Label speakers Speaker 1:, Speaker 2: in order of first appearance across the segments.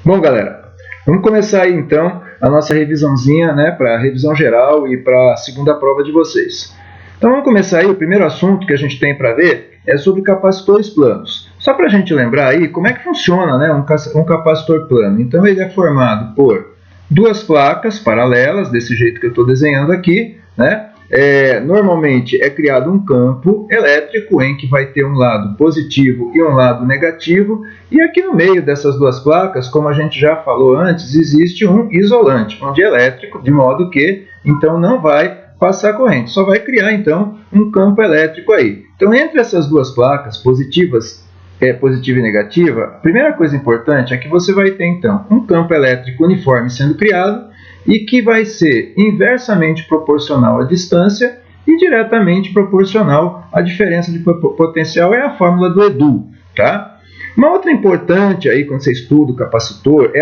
Speaker 1: Bom, galera, vamos começar aí então a nossa revisãozinha, né, para a revisão geral e para a segunda prova de vocês. Então vamos começar aí, o primeiro assunto que a gente tem para ver é sobre capacitores planos. Só para a gente lembrar aí como é que funciona, né, um capacitor plano. Então ele é formado por duas placas paralelas, desse jeito que eu estou desenhando aqui, né? Normalmente é criado um campo elétrico em que vai ter um lado positivo e um lado negativo, e aqui no meio dessas duas placas, como a gente já falou antes, existe um isolante, um dielétrico, de modo que então não vai passar corrente, só vai criar então um campo elétrico aí. Então entre essas duas placas positiva e negativa, a primeira coisa importante é que você vai ter então um campo elétrico uniforme sendo criado, e que vai ser inversamente proporcional à distância e diretamente proporcional à diferença de potencial, é a fórmula do EDU, tá? Uma outra importante aí quando você estuda o capacitor é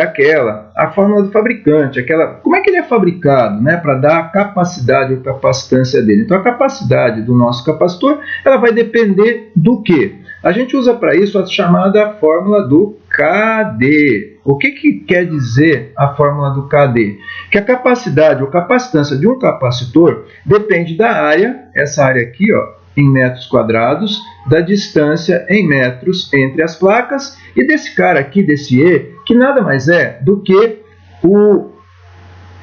Speaker 1: a fórmula do fabricante, como é que ele é fabricado, né, para dar a capacidade ou capacitância dele. Então a capacidade do nosso capacitor, ela vai depender do quê? A gente usa para isso a chamada fórmula do KD. O que quer dizer a fórmula do KD? Que a capacidade ou capacitância de um capacitor depende da área, essa área aqui, ó, em metros quadrados, da distância em metros entre as placas e desse cara aqui, desse E, que nada mais é do que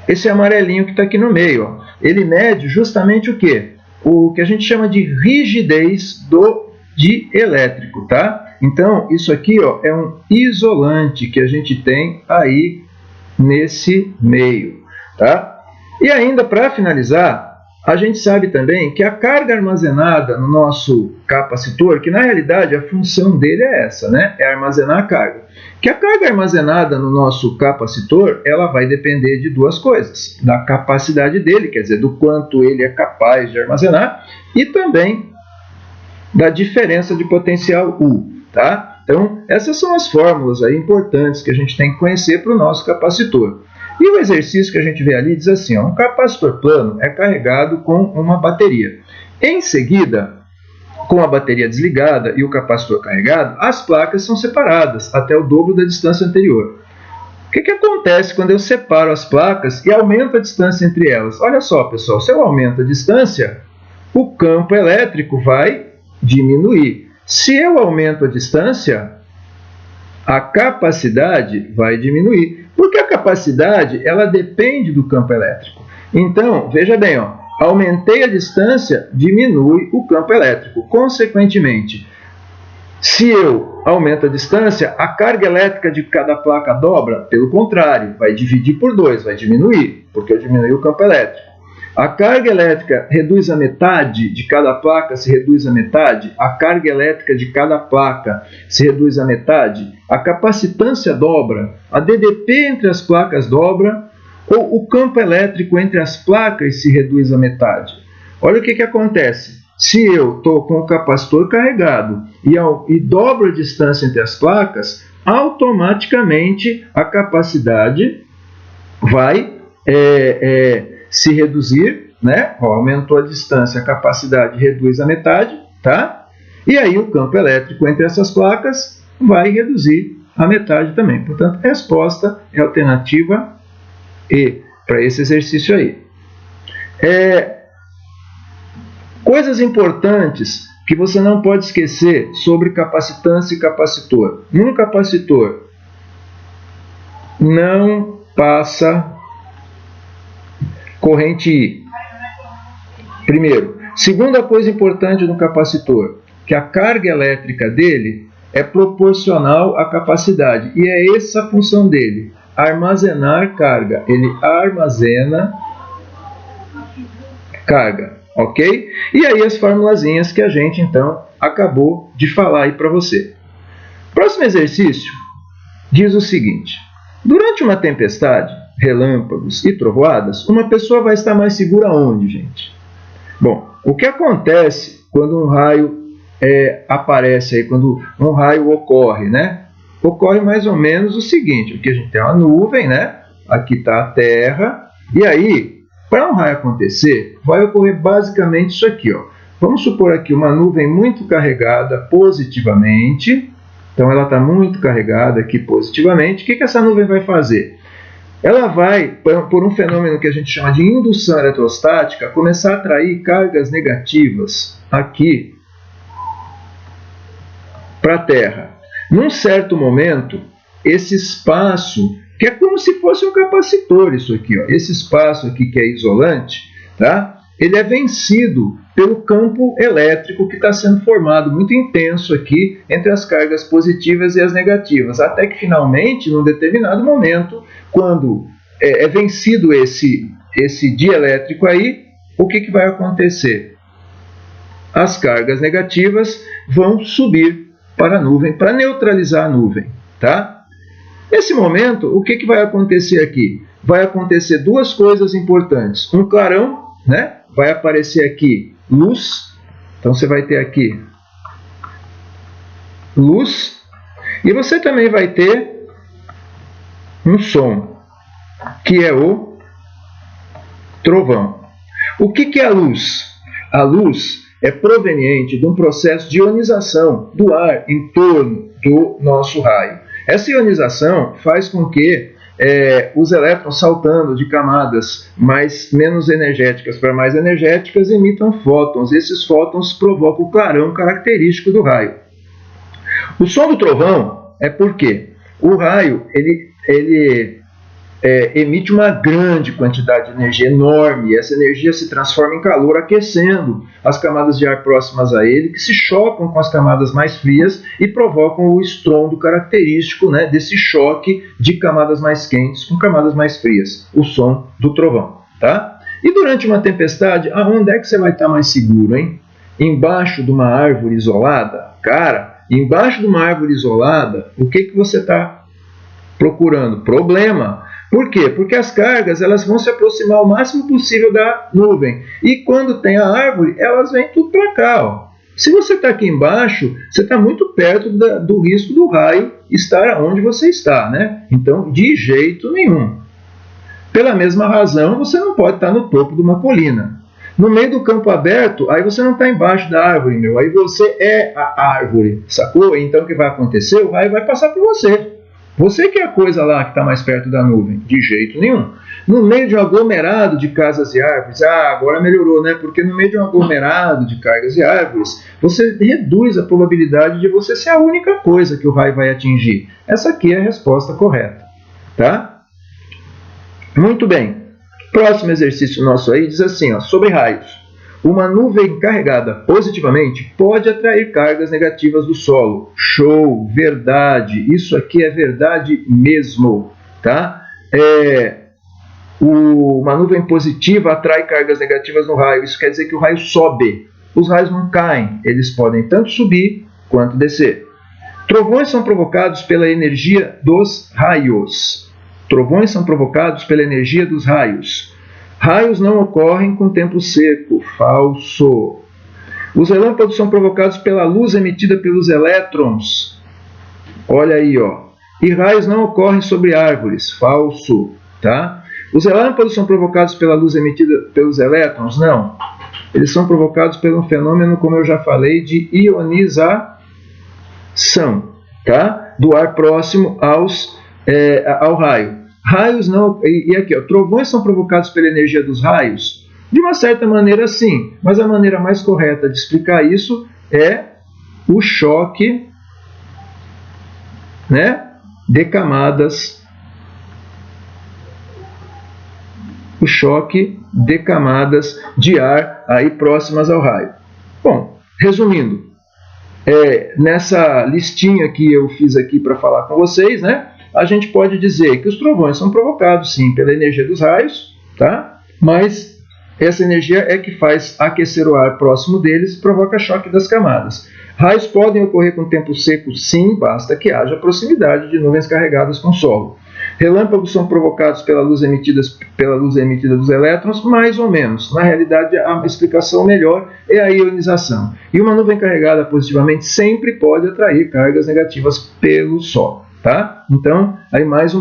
Speaker 1: esse amarelinho que está aqui no meio. Ó. Ele mede justamente o quê? O que a gente chama de rigidez do dielétrico, tá? Então, isso aqui, ó, é um isolante que a gente tem aí nesse meio, tá? E ainda, para finalizar, a gente sabe também que a carga armazenada no nosso capacitor, que na realidade a função dele é essa, né? É armazenar a carga. Que a carga armazenada no nosso capacitor, ela vai depender de duas coisas. Da capacidade dele, quer dizer, do quanto ele é capaz de armazenar, e também da diferença de potencial U, tá? Então, essas são as fórmulas aí importantes que a gente tem que conhecer para o nosso capacitor. E o exercício que a gente vê ali diz assim, ó, um capacitor plano é carregado com uma bateria. Em seguida, com a bateria desligada e o capacitor carregado, as placas são separadas até o dobro da distância anterior. O que acontece quando eu separo as placas e aumento a distância entre elas? Olha só, pessoal, se eu aumento a distância, o campo elétrico vai diminuir. Se eu aumento a distância, a capacidade vai diminuir. Porque a capacidade, ela depende do campo elétrico. Então, veja bem, ó, aumentei a distância, diminui o campo elétrico. Consequentemente, se eu aumento a distância, a carga elétrica de cada placa dobra? Pelo contrário, vai dividir por 2, vai diminuir, porque eu diminui o campo elétrico. A carga elétrica reduz a metade, de cada placa se reduz a metade, a carga elétrica de cada placa se reduz a metade, a capacitância dobra, a DDP entre as placas dobra, ou o campo elétrico entre as placas se reduz a metade. Olha o que acontece. Se eu estou com o capacitor carregado e dobro a distância entre as placas, automaticamente a capacidade vai se reduzir, né? Ó, aumentou a distância, a capacidade reduz a metade, tá? E aí o campo elétrico entre essas placas vai reduzir a metade também. Portanto, a resposta é a alternativa E para esse exercício aí. Coisas importantes que você não pode esquecer sobre capacitância e capacitor. Num capacitor não passa corrente I. Primeiro. Segunda coisa importante no capacitor, que a carga elétrica dele é proporcional à capacidade. E é essa a função dele, armazenar carga. Ele armazena carga, ok? E aí as formulazinhas que a gente, então, acabou de falar aí para você. Próximo exercício diz o seguinte. Durante uma tempestade, relâmpagos e trovoadas, uma pessoa vai estar mais segura onde, gente? Bom, o que acontece quando um raio aparece aí, quando um raio ocorre, né? Ocorre mais ou menos o seguinte, aqui a gente tem uma nuvem, né? Aqui está a Terra, e aí, para um raio acontecer, vai ocorrer basicamente isso aqui, ó. Vamos supor aqui uma nuvem muito carregada positivamente, Então ela está muito carregada aqui positivamente. O que essa nuvem vai fazer? Ela vai, por um fenômeno que a gente chama de indução eletrostática, começar a atrair cargas negativas aqui para a Terra. Num certo momento, esse espaço, que é como se fosse um capacitor, isso aqui, ó, esse espaço aqui que é isolante, tá? Ele é vencido pelo campo elétrico que está sendo formado, muito intenso aqui, entre as cargas positivas e as negativas, até que finalmente, num determinado momento, quando é vencido esse dielétrico aí, o que vai acontecer? As cargas negativas vão subir para a nuvem, para neutralizar a nuvem, tá? Nesse momento, o que vai acontecer aqui? Vai acontecer duas coisas importantes. Um clarão, né? Vai aparecer aqui luz, então você vai ter aqui luz, e você também vai ter um som, que é o trovão. O que é a luz? A luz é proveniente de um processo de ionização do ar em torno do nosso raio. Essa ionização faz com que os elétrons saltando de camadas menos energéticas para mais energéticas emitam fótons. Esses fótons provocam o clarão característico do raio. O som do trovão é porque o raio ele emite uma grande quantidade de energia, enorme, e essa energia se transforma em calor, aquecendo as camadas de ar próximas a ele, que se chocam com as camadas mais frias e provocam o estrondo característico, né, desse choque de camadas mais quentes com camadas mais frias, o som do trovão. Tá? E durante uma tempestade, aonde é que você vai estar mais seguro, hein? Embaixo de uma árvore isolada? Cara, embaixo de uma árvore isolada, o que você está procurando? Problema. Por quê? Porque as cargas elas vão se aproximar o máximo possível da nuvem. E quando tem a árvore, elas vêm tudo para cá. Ó. Se você está aqui embaixo, você está muito perto do risco do raio estar onde você está, né? Então, de jeito nenhum. Pela mesma razão, você não pode estar no topo de uma colina. No meio do campo aberto, aí você não está embaixo da árvore, meu. Aí você é a árvore, sacou? Então, o que vai acontecer? O raio vai passar por você. Você que é a coisa lá que está mais perto da nuvem. De jeito nenhum. No meio de um aglomerado de casas e árvores, agora melhorou, né? Porque no meio de um aglomerado de cargas e árvores, você reduz a probabilidade de você ser a única coisa que o raio vai atingir. Essa aqui é a resposta correta. Tá? Muito bem. Próximo exercício nosso aí diz assim, ó, sobre raios. Uma nuvem carregada positivamente pode atrair cargas negativas do solo. Show, verdade. Isso aqui é verdade mesmo. Tá? Uma nuvem positiva atrai cargas negativas no raio. Isso quer dizer que o raio sobe. Os raios não caem. Eles podem tanto subir quanto descer. Trovões são provocados pela energia dos raios. Trovões são provocados pela energia dos raios. Raios não ocorrem com tempo seco. Falso. Os relâmpagos são provocados pela luz emitida pelos elétrons. Olha aí, ó. E raios não ocorrem sobre árvores. Falso. Tá? Os relâmpagos são provocados pela luz emitida pelos elétrons? Não. Eles são provocados pelo fenômeno, como eu já falei, de ionização. Tá? Do ar próximo ao raio. Raios não. E aqui, ó, trovões são provocados pela energia dos raios? De uma certa maneira, sim. Mas a maneira mais correta de explicar isso é o choque, né, de camadas. O choque de camadas de ar aí próximas ao raio. Bom, resumindo, nessa listinha que eu fiz aqui para falar com vocês, né? A gente pode dizer que os trovões são provocados, sim, pela energia dos raios, tá? Mas essa energia é que faz aquecer o ar próximo deles e provoca choque das camadas. Raios podem ocorrer com tempo seco, sim, basta que haja proximidade de nuvens carregadas com solo. Relâmpagos são provocados pela luz emitida dos elétrons, mais ou menos. Na realidade, a explicação melhor é a ionização. E uma nuvem carregada positivamente sempre pode atrair cargas negativas pelo solo. Tá? Então, aí mais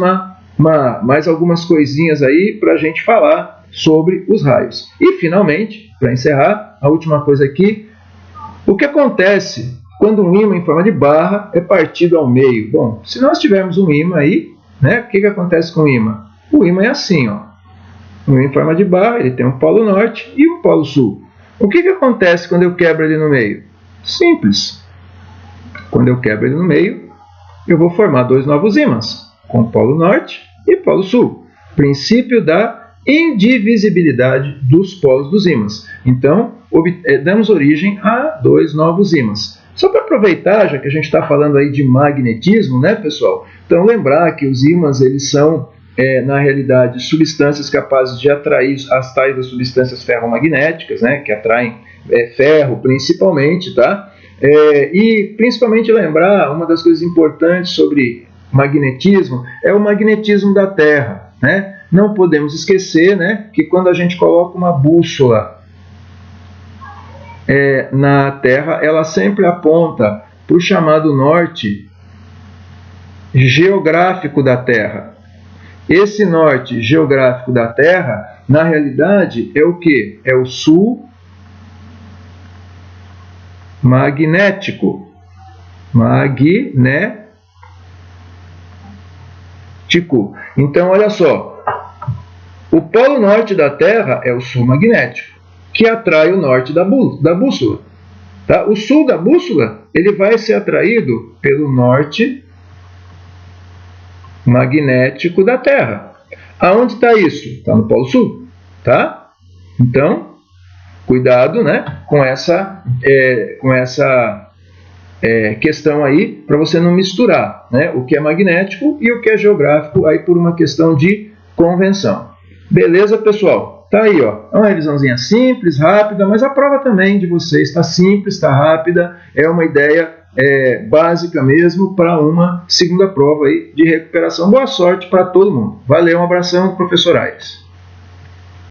Speaker 1: algumas coisinhas aí para a gente falar sobre os raios. E, finalmente, para encerrar, a última coisa aqui, o que acontece quando um ímã em forma de barra é partido ao meio? Bom, se nós tivermos um ímã aí, né, o que acontece com o ímã? O ímã é assim, ó. Um ímã em forma de barra, ele tem um polo norte e um polo sul. O que acontece quando eu quebro ele no meio? Simples. Quando eu quebro ele no meio, eu vou formar dois novos ímãs, com polo norte e polo sul. Princípio da indivisibilidade dos polos dos ímãs. Então, damos origem a dois novos ímãs. Só para aproveitar, já que a gente está falando aí de magnetismo, né, pessoal? Então, lembrar que os ímãs, eles são, na realidade, substâncias capazes de atrair as tais das substâncias ferromagnéticas, né, que atraem ferro principalmente, tá? E principalmente lembrar, uma das coisas importantes sobre magnetismo é o magnetismo da Terra, né? Não podemos esquecer, né, que quando a gente coloca uma bússola na Terra, ela sempre aponta para o chamado norte geográfico da Terra. Esse norte geográfico da Terra, na realidade, é o quê? É o sul magnético. Então, olha só. O polo norte da Terra é o sul magnético, que atrai o norte da bússola. Tá? O sul da bússola, ele vai ser atraído pelo norte magnético da Terra. Aonde está isso? Está no polo sul. Tá? Então, cuidado, né, com essa questão aí, para você não misturar, né, o que é magnético e o que é geográfico aí por uma questão de convenção. Beleza, pessoal? Tá aí, ó. É uma revisãozinha simples, rápida, mas a prova também de vocês está simples, está rápida. É uma ideia básica mesmo para uma segunda prova aí de recuperação. Boa sorte para todo mundo. Valeu, um abração, professor Aires.